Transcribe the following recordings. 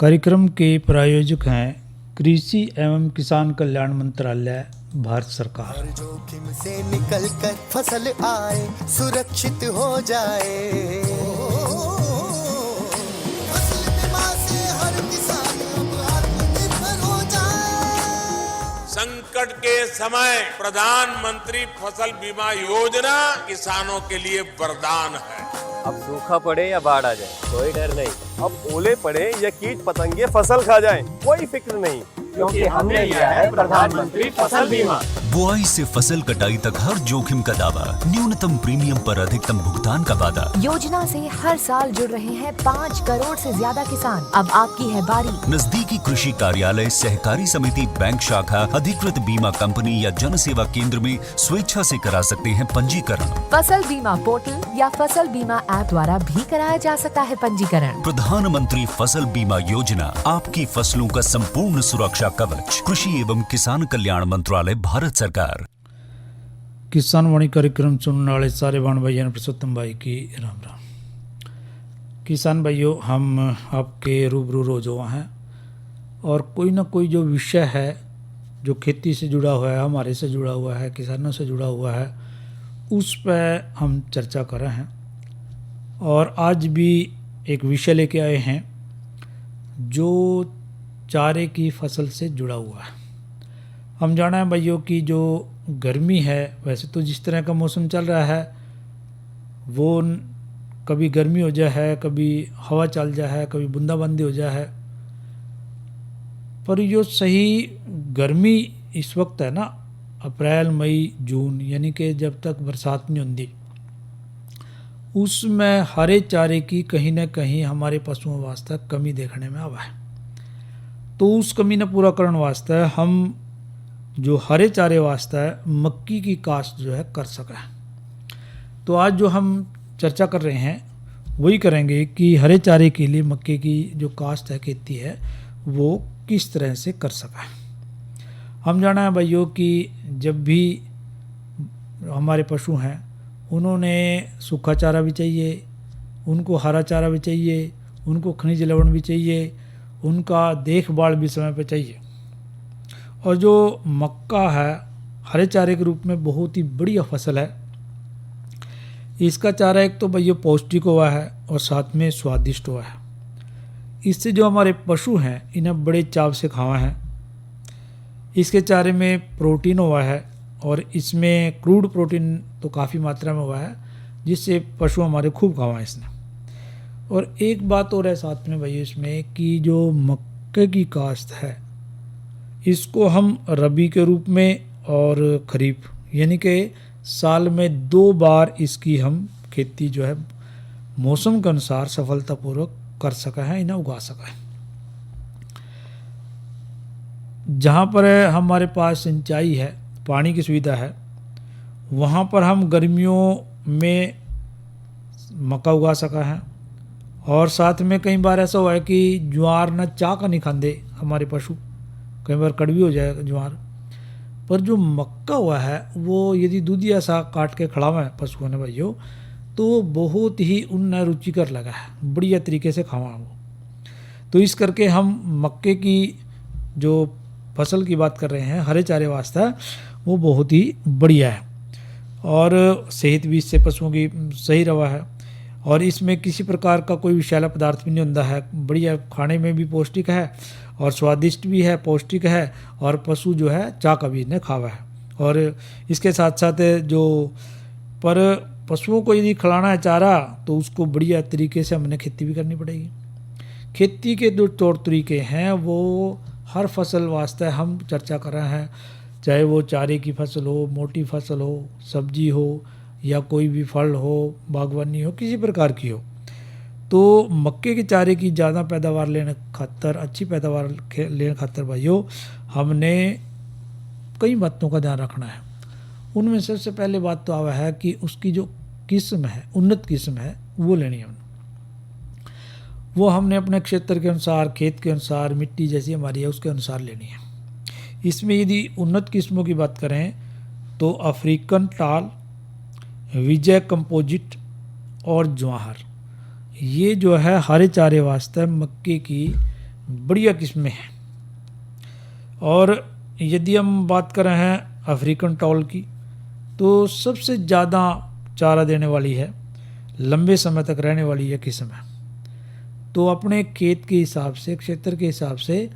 कार्यक्रम के प्रायोजक हैं कृषि एवं किसान कल्याण मंत्रालय, भारत सरकार। हर जोखिम से निकल कर फसल आए, सुरक्षित हो जाए। फसल बीमा से हर किसान अब आत्मनिर्भर हो जाए। संकट के समय प्रधानमंत्री फसल बीमा योजना किसानों के लिए वरदान है। अब सूखा पड़े या बाढ़ आ जाए कोई डर नहीं, अब ओले पड़े या कीट पतंगे फसल खा जाए कोई फिक्र नहीं, क्योंकि हमने लिया है प्रधानमंत्री फसल बीमा। बुआई से फसल कटाई तक हर जोखिम का दावा, न्यूनतम प्रीमियम पर अधिकतम भुगतान का वादा। योजना से हर साल जुड़ रहे हैं 5 करोड़ से ज्यादा किसान। अब आपकी है बारी। नजदीकी कृषि कार्यालय, सहकारी समिति, बैंक शाखा, अधिकृत बीमा कंपनी या जन सेवा केंद्र में स्वेच्छा से करा सकते हैं पंजीकरण। फसल बीमा पोर्टल या फसल बीमा ऐप द्वारा भी कराया जा सकता है पंजीकरण। प्रधानमंत्री फसल बीमा योजना, आपकी फसलों का संपूर्ण सुरक्षा कवच। कृषि एवं किसान कल्याण मंत्रालय, भारत सरकार। किसान वाणी कार्यक्रम सुनने वाले सारे बाण भाइयों, पुरुषोत्तम भाई की राम राम। किसान भाइयों, हम आपके रूबरू रोज हुआ हैं और कोई ना कोई जो विषय है जो खेती से जुड़ा हुआ है, हमारे से जुड़ा हुआ है, किसानों से जुड़ा हुआ है, उस पर हम चर्चा कर रहे हैं। और आज भी एक विषय लेके आए हैं जो चारे की फसल से जुड़ा हुआ है। हम जाना है भाइयों कि जो गर्मी है, वैसे तो जिस तरह का मौसम चल रहा है वो कभी गर्मी हो जाए है, कभी हवा चल जाए है, कभी बूंदाबांदी हो जाए है। पर जो सही गर्मी इस वक्त है ना, अप्रैल मई जून, यानी कि जब तक बरसात नहीं होती, उसमें हरे चारे की कहीं ना कहीं हमारे पशुओं वास्ते कमी देखने में आवा है। तो उस कमी ने पूरा करने वास्ते हम जो हरे चारे वास्ते मक्की की काश्त जो है कर सकें। तो आज जो हम चर्चा कर रहे हैं वही करेंगे कि हरे चारे के लिए मक्के की जो काश्त है, खेती है, वो किस तरह से कर सकें। हम जाना है भाइयों कि जब भी हमारे पशु हैं उन्होंने सूखा चारा भी चाहिए, उनको हरा चारा भी चाहिए, उनको खनिज लवण भी चाहिए, उनका देखभाल भी समय पे चाहिए। और जो मक्का है हरे चारे के रूप में बहुत ही बढ़िया फसल है। इसका चारा एक तो भैया पौष्टिक हुआ है और साथ में स्वादिष्ट हुआ है। इससे जो हमारे पशु हैं इन्हें बड़े चाव से खावा है। इसके चारे में प्रोटीन हुआ है और इसमें क्रूड प्रोटीन तो काफ़ी मात्रा में हुआ है, जिससे पशु हमारे खूब खावा है इसने। और एक बात और है साथ में भैया इसमें कि जो मक्के की काश्त है इसको हम रबी के रूप में और खरीफ, यानी कि साल में 2 बार इसकी हम खेती जो है मौसम के अनुसार सफलतापूर्वक कर सके हैं, इन्हें उगा सके हैं। जहाँ पर हमारे पास सिंचाई है, पानी की सुविधा है, वहाँ पर हम गर्मियों में मक्का उगा सका है। और साथ में कई बार ऐसा हुआ है कि ज्वार न चाह का नहीं खाते हमारे पशु, कई बार कड़वी हो जाए ज्वार। पर जो मक्का हुआ है वो यदि दूधिया सा काट के खिलावा है पशुओं ने भाइयों, तो बहुत ही उन्हें रुचिकर लगा है, बढ़िया तरीके से खावा वो। तो इस करके हम मक्के की जो फसल की बात कर रहे हैं हरे चारे वास्ते, वो बहुत ही बढ़िया है और सेहत भी इससे पशुओं की सही रवा है। और इसमें किसी प्रकार का कोई विषैला पदार्थ भी नहीं होता है, बढ़िया, खाने में भी पौष्टिक है और स्वादिष्ट भी है, पौष्टिक है, और पशु जो है चाह का भी इन्हें खावा है। और इसके साथ साथ जो पर पशुओं को यदि खिलाना है चारा तो उसको बढ़िया तरीके से हमने खेती भी करनी पड़ेगी। खेती के जो तौर तरीके हैं वो हर फसल वास्ते हम चर्चा कर रहे हैं, चाहे वो चारे की फसल हो, मोटी फसल हो, सब्जी हो, या कोई भी फल हो, बागवानी हो, किसी प्रकार की हो। तो मक्के के चारे की ज़्यादा पैदावार लेने खातर, अच्छी पैदावार लेने खातर भाइयों हमने कई बातों का ध्यान रखना है। उनमें सबसे पहले बात तो आवा है कि उसकी जो किस्म है, उन्नत किस्म है, वो लेनी है। वो हमने अपने क्षेत्र के अनुसार, खेत के अनुसार, मिट्टी जैसी हमारी है उसके अनुसार लेनी है। इसमें यदि उन्नत किस्मों की बात करें तो अफ्रीकन टाल, विजय कंपोजिट और ज्वाहर, ये जो है हरे चारे वास्ते मक्के की बढ़िया किस्में हैं। और यदि हम बात कर रहे हैं अफ्रीकन टॉल की, तो सबसे ज़्यादा चारा देने वाली है, लंबे समय तक रहने वाली यह किस्म है। तो अपने खेत के हिसाब से, क्षेत्र के हिसाब से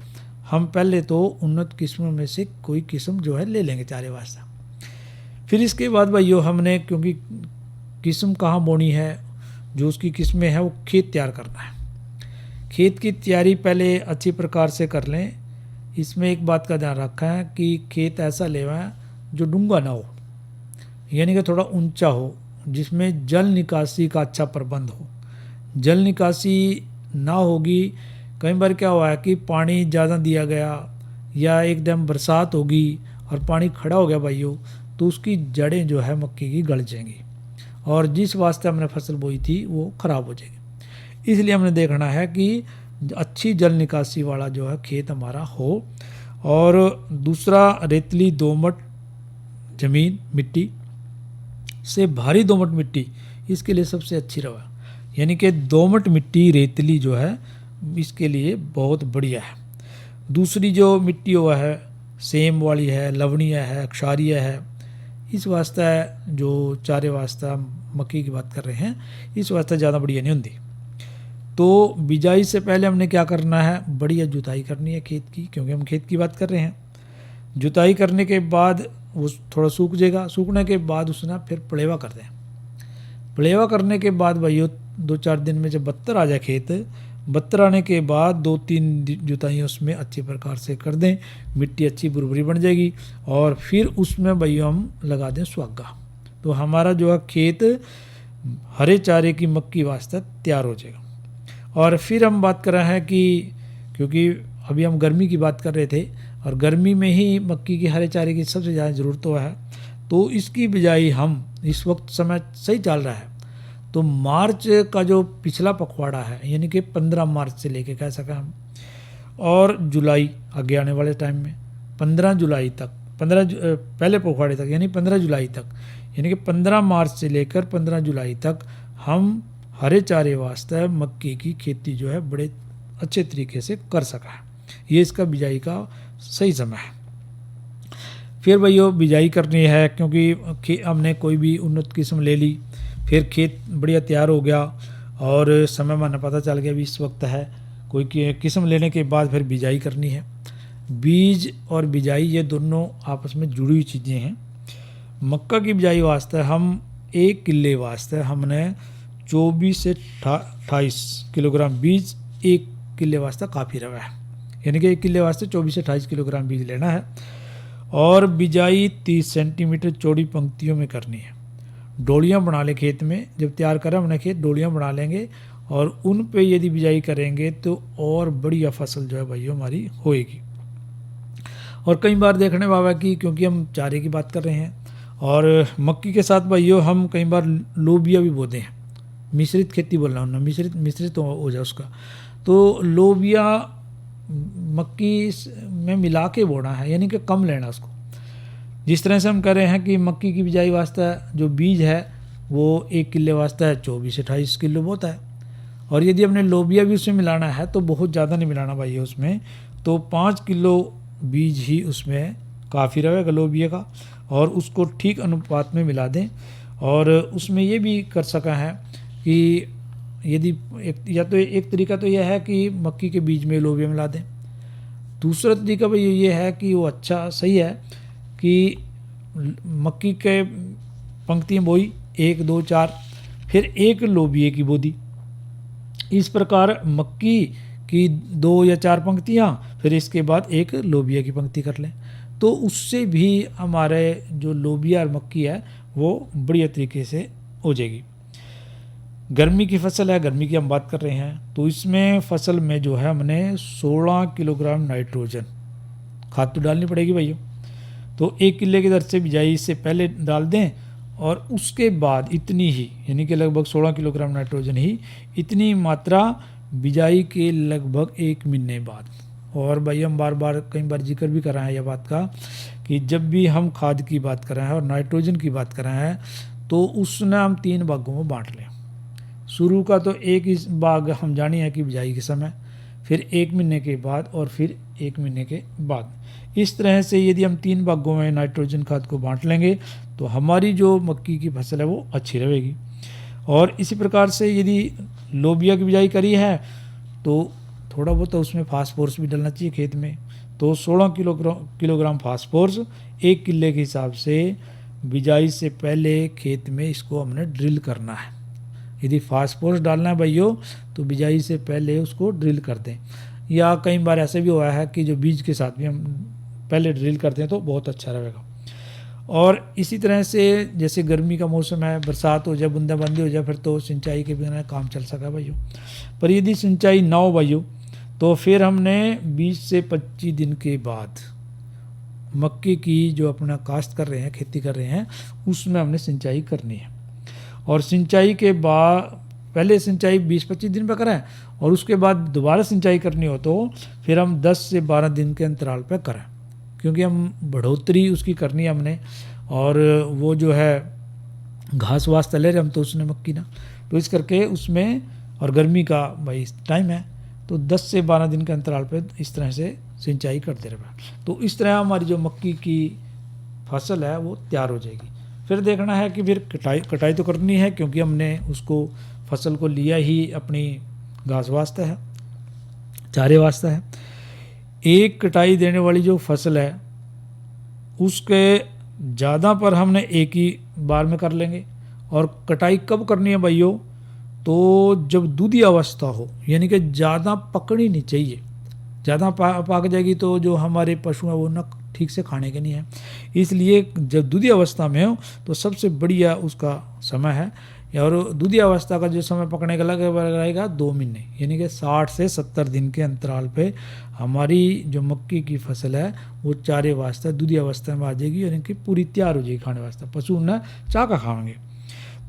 हम पहले तो उन्नत किस्मों में से कोई किस्म जो है ले लेंगे चारे वास्ते। फिर इसके बाद भाइयों हमने, क्योंकि किस्म कहाँ बोनी है, जो उसकी किस्में हैं वो खेत तैयार करना है। खेत की तैयारी पहले अच्छी प्रकार से कर लें। इसमें एक बात का ध्यान रखा है कि खेत ऐसा लेवाएं जो डूंगा ना हो, यानी कि थोड़ा ऊंचा हो, जिसमें जल निकासी का अच्छा प्रबंध हो। जल निकासी ना होगी, कई बार क्या हुआ है कि पानी ज़्यादा दिया गया या एकदम बरसात होगी और पानी खड़ा हो गया भाइयों, तो उसकी जड़ें जो है मक्की की गल जाएंगी और जिस वास्ते हमने फसल बोई थी वो ख़राब हो जाएगी। इसलिए हमने देखना है कि अच्छी जल निकासी वाला जो है खेत हमारा हो। और दूसरा, रेतली दोमट ज़मीन, मिट्टी से भारी दोमट मिट्टी इसके लिए सबसे अच्छी रवा, यानी कि दोमट मिट्टी रेतली जो है इसके लिए बहुत बढ़िया है। दूसरी जो मिट्टी हुआ है सेम वाली है, लवणीय है, क्षारीय है। इस वास्ते जो चारे वास्ते मक्की की बात कर रहे हैं, इस वास्ते ज़्यादा बढ़िया नहीं होती। तो बिजाई से पहले हमने क्या करना है, बढ़िया जुताई करनी है खेत की, क्योंकि हम खेत की बात कर रहे हैं। जुताई करने के बाद वो थोड़ा सूख जाएगा, सूखने के बाद उसने फिर पलेवा कर दें। पलेवा करने के बाद भाइयों 2-4 दिन में जब बत्तर आ जाए खेत, बत्तर आने के बाद 2-3 जुताइयाँ उसमें अच्छी प्रकार से कर दें, मिट्टी अच्छी बुरबुरी बन जाएगी और फिर उसमें भाइयों हम लगा दें सुहागा। तो हमारा जो है खेत हरे चारे की मक्की वास्ते तैयार हो जाएगा। और फिर हम बात कर रहे हैं कि, क्योंकि अभी हम गर्मी की बात कर रहे थे और गर्मी में ही मक्की की हरे चारे की सबसे ज़्यादा ज़रूरत है, तो इसकी बिजाई हम इस वक्त समय सही चल रहा है, तो मार्च का जो पिछला पखवाड़ा है, यानी कि 15 मार्च से लेके कह सकें हम, और जुलाई आगे आने वाले टाइम में 15 जुलाई तक, पहले पखवाड़े तक यानी 15 जुलाई तक, यानी कि 15 मार्च से लेकर 15 जुलाई तक हम हरे चारे वास्ते मक्की की खेती जो है बड़े अच्छे तरीके से कर सका है। ये इसका बिजाई का सही समय है। फिर भाइयों बिजाई करनी है, क्योंकि हमने कोई भी उन्नत किस्म ले ली, फिर खेत बढ़िया तैयार हो गया और समय माना पता चल गया भी इस वक्त है, कोई किस्म लेने के बाद फिर बिजाई करनी है। बीज और बिजाई ये दोनों आपस में जुड़ी हुई चीज़ें हैं। मक्का की बिजाई वास्ते हम 1 किले वास्ते हमने 24 से 28 किलोग्राम बीज 1 किले वास्ते काफ़ी रहा है, यानी कि 1 किले वास्ते 24 से 28 किलोग्राम बीज लेना है। और बिजाई 30 सेंटीमीटर चौड़ी पंक्तियों में करनी है। डोलियाँ बना लें खेत में, जब तैयार करें हमने खेत, डोलियाँ बना लेंगे और उन पे यदि बिजाई करेंगे तो और बढ़िया फसल जो है भाइयों हमारी होएगी। और कई बार देखने बाबा कि क्योंकि हम चारे की बात कर रहे हैं और मक्की के साथ भाइयों हम कई बार लोबिया भी बोते हैं, मिश्रित खेती बोल रहा हूँ ना, मिश्रित हो जाए उसका, तो लोबिया मक्की में मिला के बोना है, यानी कि कम लेना उसको। जिस तरह से हम कह रहे हैं कि मक्की की बिजाई वास्ते जो बीज है वो 1 किले वास्ते 24 से 28 किलो बोता है, और यदि हमने लोबिया भी उसमें मिलाना है तो बहुत ज़्यादा नहीं मिलाना भाई उसमें, तो 5 किलो बीज ही उसमें काफ़ी रहेगा लोबिया का, और उसको ठीक अनुपात में मिला दें। और उसमें ये भी कर सका है कि यदि एक तरीका तो यह है कि मक्की के बीज में लोबिया मिला दें। दूसरा तरीका भाई ये है कि वो अच्छा सही है कि मक्की के पंक्तियाँ बोई 1, 2, 4, फिर 1 लोबिये की बोदी। इस प्रकार मक्की की 2 या 4 पंक्तियाँ, फिर इसके बाद 1 लोबिया की पंक्ति कर लें, तो उससे भी हमारे जो लोबिया और मक्की है वो बढ़िया तरीके से हो जाएगी। गर्मी की फसल है, गर्मी की हम बात कर रहे हैं, तो इसमें फसल में जो है हमने 16 किलोग्राम नाइट्रोजन खाद तो डालनी पड़ेगी भैया। तो 1 किले की दर से बिजाई से पहले डाल दें और उसके बाद इतनी ही, यानी कि लगभग 16 किलोग्राम नाइट्रोजन ही, इतनी मात्रा बिजाई के लगभग 1 महीने बाद। और भाई हम बार बार कई बार जिक्र भी कर रहे हैं यह बात का कि जब भी हम खाद की बात कर रहे हैं और नाइट्रोजन की बात कर रहे हैं तो उसने हम 3 भागों में बांट लें। शुरू का तो एक ही भाग हम जानी है कि बिजाई के समय, फिर 1 महीने के बाद और फिर 1 महीने के बाद। इस तरह से यदि हम 3 भागों में नाइट्रोजन खाद को बांट लेंगे तो हमारी जो मक्की की फसल है वो अच्छी रहेगी। और इसी प्रकार से यदि लोबिया की बिजाई करी है तो थोड़ा बहुत तो उसमें फास्फोरस भी डलना चाहिए खेत में। तो 16 किलोग्राम फास्फोरस 1 किले के हिसाब से बिजाई से पहले खेत में इसको हमने ड्रिल करना है। यदि फास्फोरस डालना है भाइयों तो बिजाई से पहले उसको ड्रिल कर दें, या कई बार ऐसे भी हुआ है कि जो बीज के साथ भी हम पहले ड्रिल करते हैं तो बहुत अच्छा रहेगा। और इसी तरह से जैसे गर्मी का मौसम है, बरसात हो जाए, बूंदाबांदी हो जाए, फिर तो सिंचाई के बिना काम चल सका भाइयों। पर यदि सिंचाई ना हो भाइयों तो फिर हमने 20 से 25 दिन के बाद मक्के की जो अपना काश्त कर रहे हैं, खेती कर रहे हैं, उसमें हमने सिंचाई करनी है। और सिंचाई के बाद पहले सिंचाई 20-25 दिन पर करें और उसके बाद दोबारा सिंचाई करनी हो तो फिर हम 10 से 12 दिन के अंतराल पर करें, क्योंकि हम बढ़ोतरी उसकी करनी है हमने। और वो जो है घास वास तले रहे हम तो उसने मक्की ना, तो इस करके उसमें, और गर्मी का भाई टाइम है तो 10 से 12 दिन के अंतराल पे इस तरह से सिंचाई करते रहे। तो इस तरह हमारी जो मक्की की फसल है वो तैयार हो जाएगी। फिर देखना है कि फिर कटाई तो करनी है, क्योंकि हमने उसको फसल को लिया ही अपनी घास वास्ते है, चारे वास्ते है। एक कटाई देने वाली जो फसल है उसके ज़्यादा पर हमने एक ही बार में कर लेंगे। और कटाई कब करनी है भाइयों, तो जब दूधी अवस्था हो, यानी कि ज़्यादा पकड़ी नहीं चाहिए। ज़्यादा पाक जाएगी तो जो हमारे पशु हैं वो ना ठीक से खाने के नहीं है। इसलिए जब दूधी अवस्था में हो तो सबसे बढ़िया उसका समय है। और दूधी अवस्था का जो समय पकड़ने का लगेगा 2 महीने, यानी कि 60 से 70 दिन के अंतराल पे हमारी जो मक्की की फसल है वो चारे वास्ते दूधी अवस्था में आ जाएगी और इनकी पूरी तैयार हो जाएगी खाने वास्ते, पशु उन्हें चाह का खाएंगे।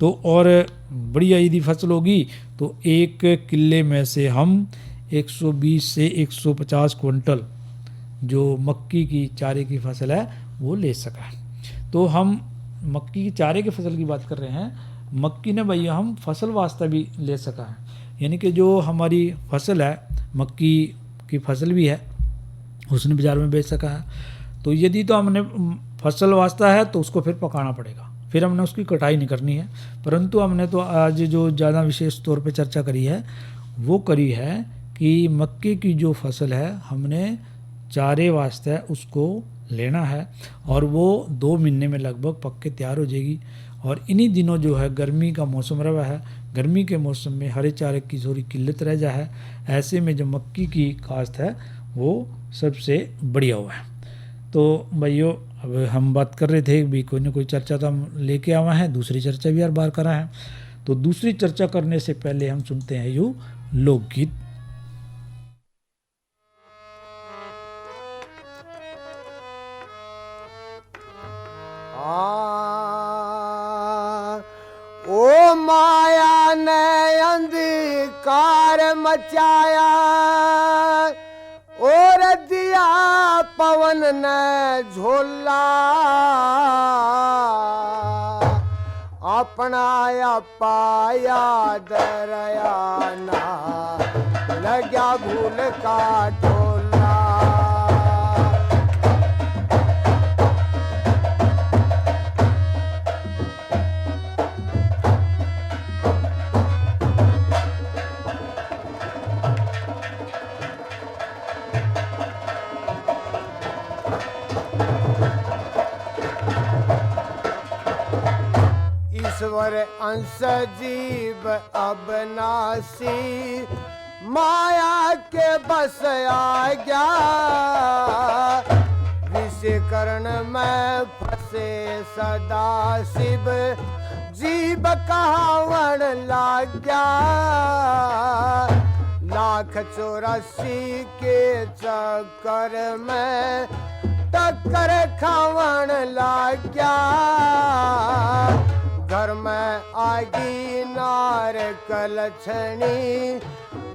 तो और बढ़िया यदि फसल होगी तो 1 किले में से हम 120 से 150 क्विंटल जो मक्की की चारे की फसल है वो ले सका है। तो हम मक्की की चारे की फसल की बात कर रहे हैं। मक्की ने भैया हम फसल वास्ते भी ले सका है, यानी कि जो हमारी फसल है, मक्की की फसल भी है, उसने बाज़ार में बेच सका है। तो यदि तो हमने फसल वास्ता है तो उसको फिर पकाना पड़ेगा, फिर हमने उसकी कटाई नहीं करनी है। परंतु हमने तो आज जो ज़्यादा विशेष तौर पे चर्चा करी है वो करी है कि मक्के की जो फसल है हमने चारे वास्ते उसको लेना है और वो 2 महीने में लगभग पक के तैयार हो जाएगी। और इन्हीं दिनों जो है गर्मी का मौसम रहा है, गर्मी के मौसम में हरे चारे की थोड़ी किल्लत रह जा है। ऐसे में जो मक्की की काश्त है वो सबसे बढ़िया हुआ है। तो भाइयों अब हम बात कर रहे थे भी कोई ना कोई चर्चा तो हम लेके आवा हैं, दूसरी चर्चा भी हर बार करा है। तो दूसरी चर्चा करने से पहले हम सुनते हैं यूँ लोकगीत। ओ माया ने अंधकार मचाया और दिया पवन ने झोला, अपना पाया दरयाना लग्या भूल का टोला। ईश्वर अंश जीव अबनासी माया के बस आ गया, विषयकरण में फंसे सदा शिव जीव कहावण लाग गया। 1,84 के चक्कर में टक्कर खावण लाग गया। घर में आगी नार कलछणी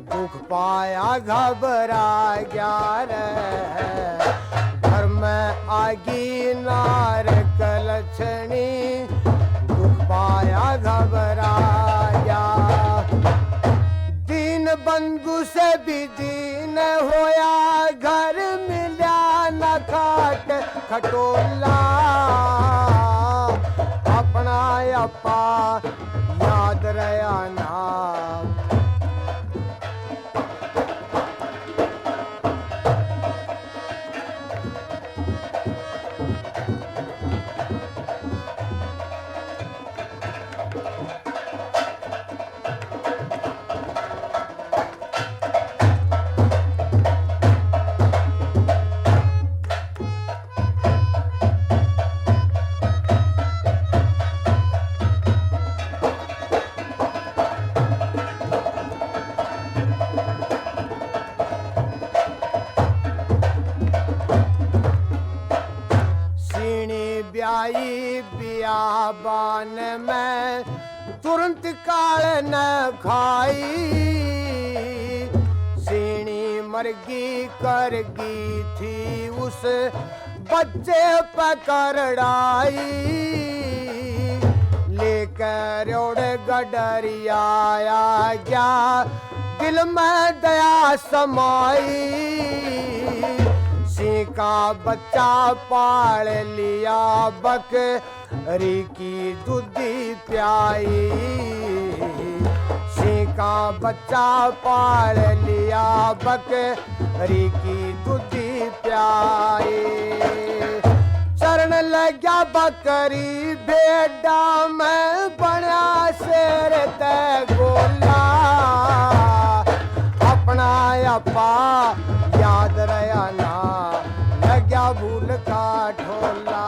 दुख पाया घबरा गया रे। घर में आगी नार कलछणी दुख पाया घबरा गया। दीन बंधु बंधु से भी दीन होया, घर मिल्या न खाट खटोला। अपना अपा याद रया ना। ब्याई बियाबान में तुरंत काल न खाई। सीणी मरगी करगी थी उस बच्चे पकड़ाई। लेकर उड़ गडरिया आया गया, दिल में दया समाई। सिंह का बच्चा पाल लिया, बकरी की दूधी प्याई। सिंह का बच्चा पाल लिया, बकरी की दूधी प्याई। चरण लग्या बकरी भेड़ा में, बना शेर तय गोला। अपना अपा याद रया ना, लग्या भूल का ढोला।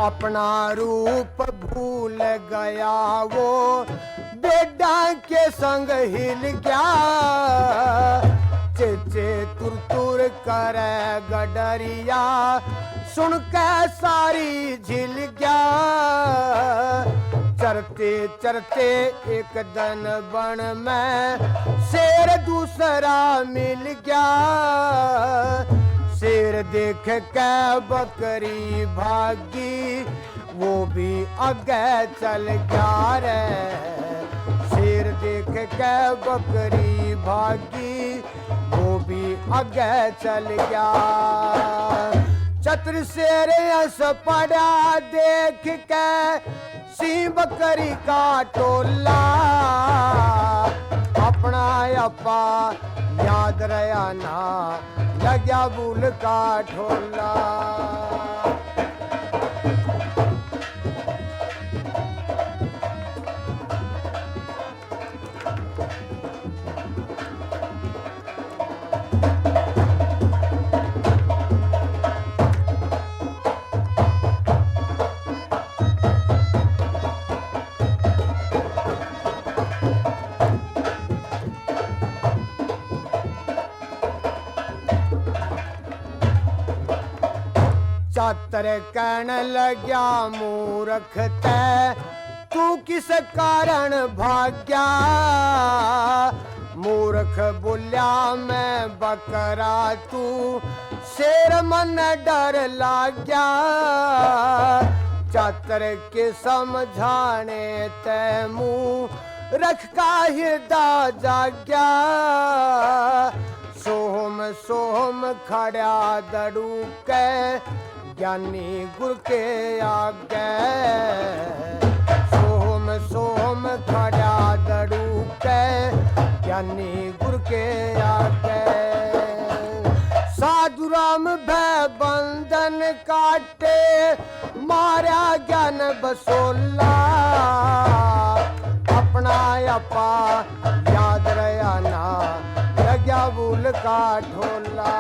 अपना रूप भूल गया वो, बेटा के संग हिल गया। चेचे तुर तुर करे गडरिया, सुन के सारी झिल गया। चरते चरते एक दिन बन में, शेर दूसरा मिल गया। शेर देख के बकरी भागी, वो भी आगे चल गया रे। शेर देख के बकरी भागी, वो भी आगे चल गया। चतुर शेर हंस पड़ा देख के, सिंह बकरी का टोला। अपना अपा याद रया ना, लग्या भूल का ढोला। चातर कहन लग्या मूर्ख तै, तू किस कारण भाग्या। मूर्ख बोल्या मैं बकरा, तू शेर मन डर लाग्या। चातर के समझाने तै मुँह रख का हृदय जाग्या। सोहम सोहम खड़ा दड़ू के, ज्ञानी गुरु के आगे। सोहम सोहम खड़ा दड़ू के, ज्ञानी गुरु के आगे। साधु राम भय बंधन काटे, मारा ज्ञान बसोला। अपना अपा याद रया ना, लग्या भूल का ढोला।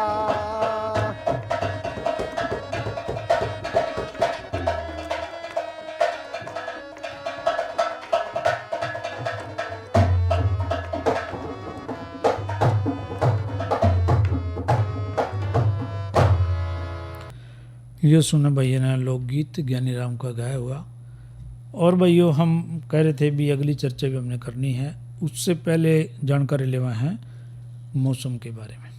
ये सुना भैया ने लोकगीत ज्ञानी राम का गाया हुआ। और भाइयों हम कह रहे थे भी अगली चर्चा भी हमने करनी है, उससे पहले जानकारी लेवा है मौसम के बारे में।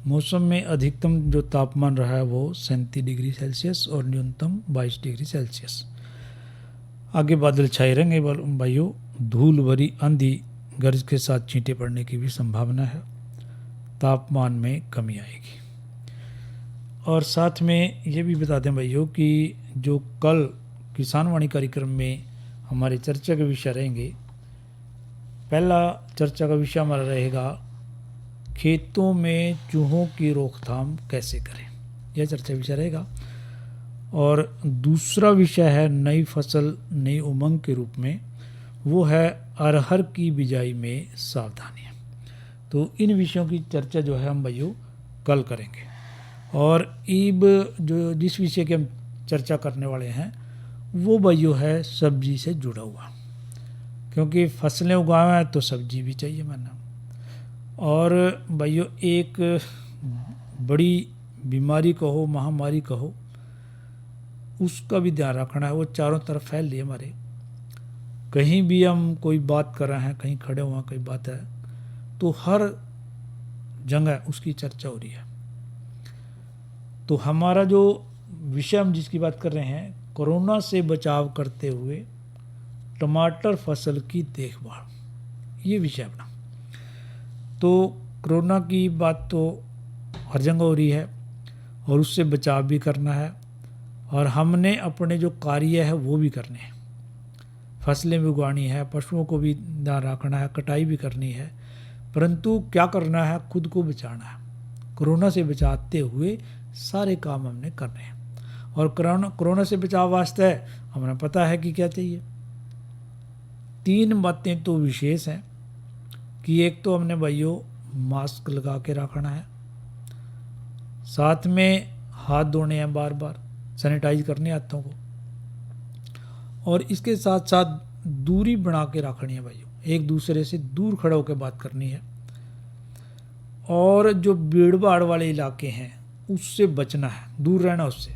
मौसम में अधिकतम जो तापमान रहा है वो 37 डिग्री सेल्सियस और न्यूनतम 22 डिग्री सेल्सियस। आगे बादल छाए रहेंगे भाइयों, धूल भरी आंधी गरज के साथ छींटे पड़ने की भी संभावना है। तापमान में कमी आएगी। और साथ में ये भी बता दें भाइयों कि जो कल किसानवाणी कार्यक्रम में हमारे चर्चा के विषय रहेंगे, पहला चर्चा का विषय हमारा रहेगा खेतों में चूहों की रोकथाम कैसे करें, यह चर्चा विषय रहेगा। और दूसरा विषय है नई फसल नई उमंग के रूप में, वो है अरहर की बिजाई में सावधानियाँ। तो इन विषयों की चर्चा जो है हम भाइयों कल करेंगे। और ईब जो जिस विषय की हम चर्चा करने वाले हैं वो भाइयों है सब्जी से जुड़ा हुआ, क्योंकि फसलें उगाएं तो सब्जी भी चाहिए माना। और भाइयों एक बड़ी बीमारी कहो महामारी कहो उसका भी ध्यान रखना है, वो चारों तरफ फैल रही है हमारे। कहीं भी हम कोई बात कर रहे हैं, कहीं खड़े हुए कोई बात है तो हर जगह उसकी चर्चा हो रही है। तो हमारा जो विषय हम जिसकी बात कर रहे हैं, कोरोना से बचाव करते हुए टमाटर फसल की देखभाल, ये विषय अपना। तो कोरोना की बात तो हर जगह हो रही है और उससे बचाव भी करना है, और हमने अपने जो कार्य है वो भी करने हैं। फसलें भी उगानी है, पशुओं को भी ध्यान रखना है, कटाई भी करनी है, परंतु क्या करना है, खुद को बचाना है। कोरोना से बचाते हुए सारे काम हमने करने हैं। और कोरोना से बचाव वास्ते हमें पता है कि क्या चाहिए। 3 बातें तो विशेष हैं कि एक तो हमने भाइयों मास्क लगा के रखना है, साथ में हाथ धोने हैं, बार बार सैनिटाइज करने हाथों को, और इसके साथ साथ दूरी बना के रखनी है भाइयों, एक दूसरे से दूर खड़े होकर बात करनी है। और जो भीड़ भाड़ वाले इलाके हैं उससे बचना है, दूर रहना उससे।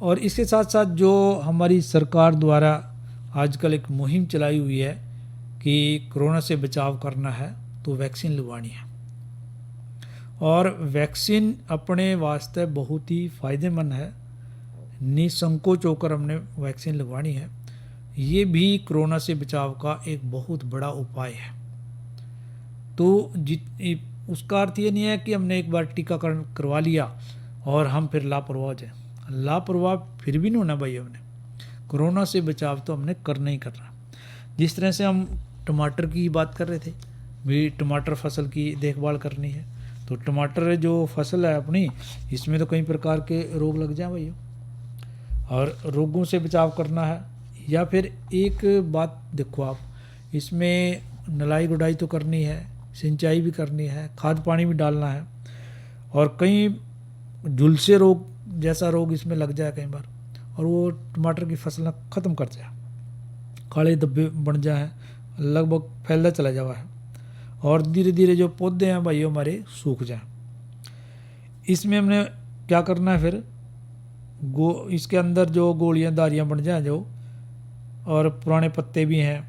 और इसके साथ साथ जो हमारी सरकार द्वारा आजकल एक मुहिम चलाई हुई है कि कोरोना से बचाव करना है तो वैक्सीन लगवानी है। और वैक्सीन अपने वास्ते बहुत ही फ़ायदेमंद है, निसंकोच होकर हमने वैक्सीन लगवानी है। ये भी कोरोना से बचाव का एक बहुत बड़ा उपाय है। तो उसका अर्थ ये नहीं है कि हमने एक बार टीकाकरण करवा लिया और हम फिर लापरवाह हो जाए। लापरवाह फिर भी नहीं होना भाई, हमने कोरोना से बचाव तो हमने करना ही करना। जिस तरह से हम टमाटर की बात कर रहे थे भी, टमाटर फसल की देखभाल करनी है, तो टमाटर जो फसल है अपनी, इसमें तो कई प्रकार के रोग लग जाए भैया, और रोगों से बचाव करना है। या फिर एक बात देखो आप, इसमें नलाई गुडाई तो करनी है, सिंचाई भी करनी है, खाद पानी भी डालना है, और कई झुलसे रोग जैसा रोग इसमें लग जाए कई बार, और वो टमाटर की फसल ख़त्म कर जाए, काले धब्बे बन जाए, लगभग फैलता चला जावा है, और धीरे धीरे जो पौधे हैं भाई हमारे सूख जाएं। इसमें हमने क्या करना है फिर, इसके अंदर जो गोलियां दारियां बन जाएं जो, और पुराने पत्ते भी हैं,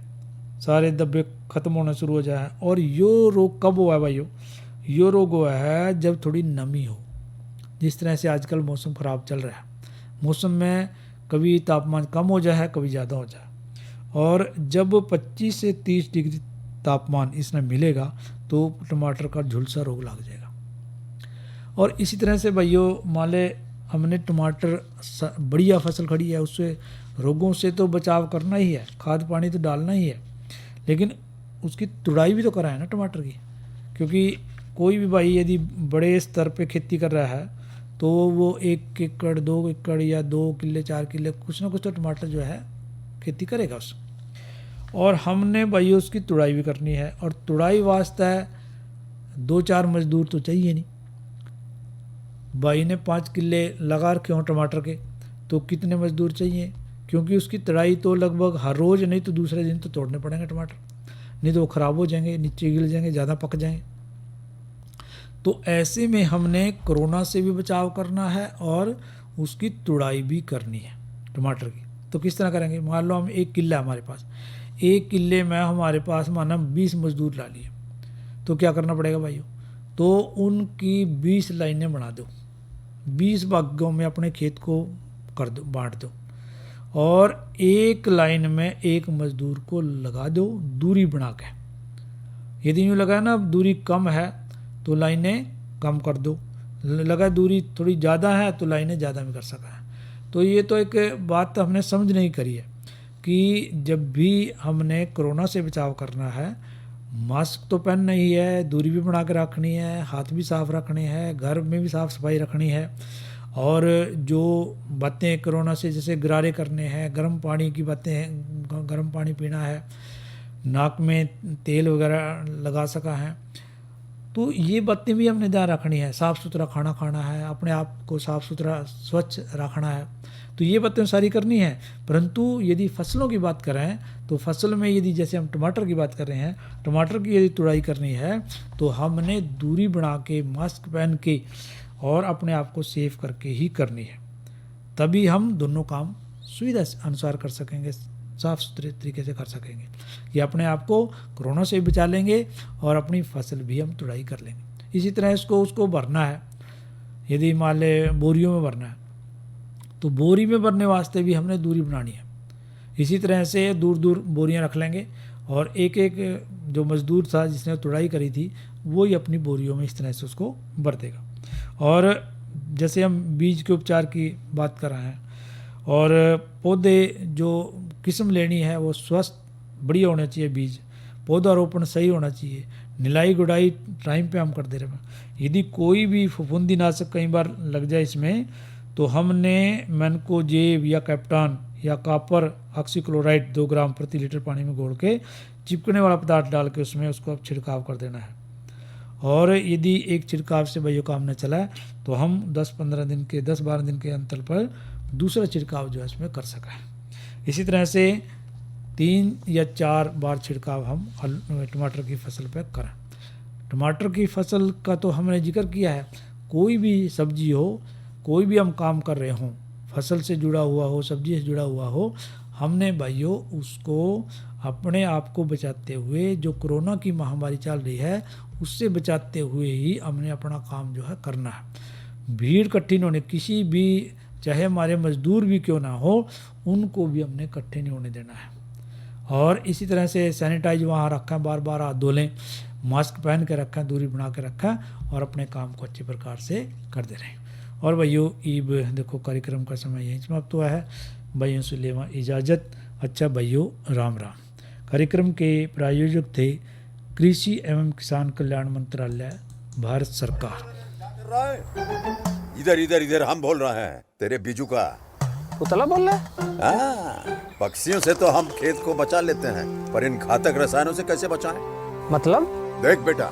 सारे धब्बे ख़त्म होना शुरू हो जाए। और यो रोग कब हुआ है भाइयों, यो रोग हुआ है जब थोड़ी नमी हो। जिस तरह से आजकल मौसम ख़राब चल रहा है, मौसम में कभी तापमान कम हो जाए, कभी ज़्यादा हो जाए, और जब 25 से 30 डिग्री तापमान इसमें मिलेगा तो टमाटर का झुलसा रोग लग जाएगा। और इसी तरह से भाइयों मान ले हमने टमाटर बढ़िया फसल खड़ी है, उससे रोगों से तो बचाव करना ही है, खाद पानी तो डालना ही है, लेकिन उसकी तुड़ाई भी तो कराए ना टमाटर की। क्योंकि कोई भी भाई यदि बड़े स्तर पे खेती कर रहा है तो वो 1 एकड़ 2 एकड़ या 2 किले 4 किले कुछ ना कुछ तो टमाटर जो है खेती करेगा उस। और हमने भाई उसकी तुड़ाई भी करनी है, और तुड़ाई वास्ते 2-4 मजदूर तो चाहिए नहीं। भाई ने 5 किले लगा रखे हों टमाटर के तो कितने मजदूर चाहिए, क्योंकि उसकी तुड़ाई तो लगभग हर रोज़ नहीं तो दूसरे दिन तो तोड़ने पड़ेंगे टमाटर, नहीं तो वो ख़राब हो जाएंगे, नीचे गिर जाएंगे, ज़्यादा पक जाएंगे। तो ऐसे में हमने कोरोना से भी बचाव करना है और उसकी तुड़ाई भी करनी है टमाटर की। तो किस तरह करेंगे? मान लो हम 1 किला हमारे पास, 1 किले में हमारे पास माना 20 मजदूर ला लिए, तो क्या करना पड़ेगा भाइयों? तो उनकी 20 लाइनें बना दो, 20 भागों में अपने खेत को कर दो, बांट दो, और एक लाइन में एक मजदूर को लगा दो दूरी बना के। यदि यूँ लगा ना दूरी कम है तो लाइनें कम कर दो, लगा दूरी थोड़ी ज़्यादा है तो लाइनें ज़्यादा में कर सका है। तो ये तो एक बात तो हमने समझ नहीं करी है कि जब भी हमने कोरोना से बचाव करना है, मास्क तो पहनना ही है, दूरी भी बना के रखनी है, हाथ भी साफ रखने हैं, घर में भी साफ़ सफाई रखनी है, और जो बातें कोरोना से जैसे गरारे करने हैं, गर्म पानी की बातें हैं, गर्म पानी पीना है, नाक में तेल वगैरह लगा सका है, तो ये बातें भी हमने ध्यान रखनी है। साफ़ सुथरा खाना खाना है, अपने आप को साफ़ सुथरा स्वच्छ रखना है, तो ये बातें सारी करनी है। परंतु यदि फसलों की बात करें तो फसल में यदि जैसे हम टमाटर की बात कर रहे हैं, टमाटर की यदि तुड़ाई करनी है तो हमने दूरी बना के, मास्क पहन के और अपने आप को सेफ करके ही करनी है। तभी हम दोनों काम सुविधा अनुसार कर सकेंगे, साफ़ सुथरे तरीके से कर सकेंगे कि अपने आप को कोरोना से बचा लेंगे और अपनी फसल भी हम तुड़ाई कर लेंगे। इसी तरह उसको भरना है, यदि मान ले बोरियों में भरना है तो बोरी में भरने वास्ते भी हमने दूरी बनानी है। इसी तरह से दूर दूर बोरियां रख लेंगे और एक एक जो मज़दूर था जिसने तुड़ाई करी थी वो ही अपनी बोरियों में इस तरह से उसको भर देगा। और जैसे हम बीज के उपचार की बात कर रहे हैं, और पौधे जो किस्म लेनी है वो स्वस्थ बढ़िया होना चाहिए, बीज पौधारोपण सही होना चाहिए, निलाई गुड़ाई टाइम पे हम कर दे रहे हैं। यदि कोई भी फफूंदी नाशक कई बार लग जाए इसमें, तो हमने मैनकोजेब या कैप्टान या कॉपर ऑक्सीक्लोराइड 2 ग्राम प्रति लीटर पानी में घोल के चिपकने वाला पदार्थ डाल के उसमें उसको अब छिड़काव कर देना है। और यदि एक छिड़काव से भाइयों काम न चला तो हम 10-12 दिन के अंतर पर दूसरा छिड़काव जो है इसमें कर सका है। इसी तरह से 3 या 4 बार छिड़काव हम टमाटर की फसल पर करें। टमाटर की फसल का तो हमने जिक्र किया है, कोई भी सब्जी हो, कोई भी हम काम कर रहे हों, फसल से जुड़ा हुआ हो, सब्जी से जुड़ा हुआ हो, हमने भाइयों उसको अपने आप को बचाते हुए, जो कोरोना की महामारी चल रही है उससे बचाते हुए ही हमने अपना काम जो है करना है। भीड़ इकट्ठी नहीं होने, किसी भी चाहे हमारे मजदूर भी क्यों ना हो, उनको भी हमने इकट्ठे नहीं होने देना है। और इसी तरह से सैनिटाइज वहाँ रखें, बार बार हाथ धो लें, मास्क पहन के रखें, दूरी बना के रखें और अपने काम को अच्छे प्रकार से कर दे रहें। और भाइयों ईब देखो कार्यक्रम का समय यहीं समाप्त हुआ है। भाइयों से लेवा इजाज़त। अच्छा भाइयों, राम राम। कार्यक्रम के प्रायोजक थे कृषि एवं किसान कल्याण मंत्रालय, भारत सरकार। इधर इधर इधर हम बोल रहे हैं तेरे बीजू का। उतला बोल रहा है? हाँ, पक्षियों से तो हम खेत को बचा लेते हैं, पर इन घातक रसायनों से कैसे बचाएं? मतलब? देख बेटा,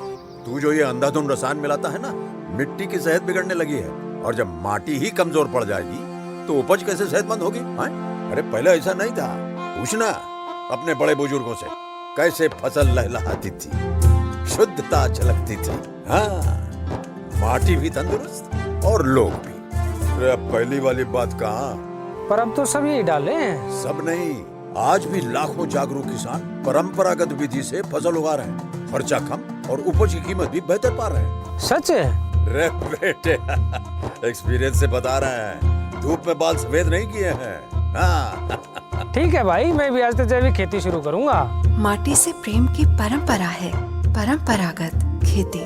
तू जो ये अंधाधुंध रसायन मिलाता है ना, मिट्टी की सेहत बिगड़ने लगी है, और जब माटी ही कमजोर पड़ जाएगी तो उपज कैसे सेहतमंद होगी? अरे पहले ऐसा नहीं था, पूछना अपने बड़े बुजुर्गों से, कैसे फसल लहलहाती थी, शुद्धता झलकती थी। हाँ, माटी भी तंदुरुस्त और लोग भी। अरे अब पहली वाली बात कहाँ? पर अब तो सब यही डाले हैं। सब नहीं, आज भी लाखों जागरूक किसान परंपरागत विधि से फसल उगा रहे हैं, खर्चा कम और उपज की कीमत भी बेहतर पा रहे हैं। सच है? रे बेटे, एक्सपीरियंस से बता रहे हैं, धूप में बाल सफेद नहीं किए हैं। हाँ। ठीक है भाई, मैं भी आज से जैविक खेती शुरू करूंगा। माटी से प्रेम की परंपरा है, परंपरागत खेती।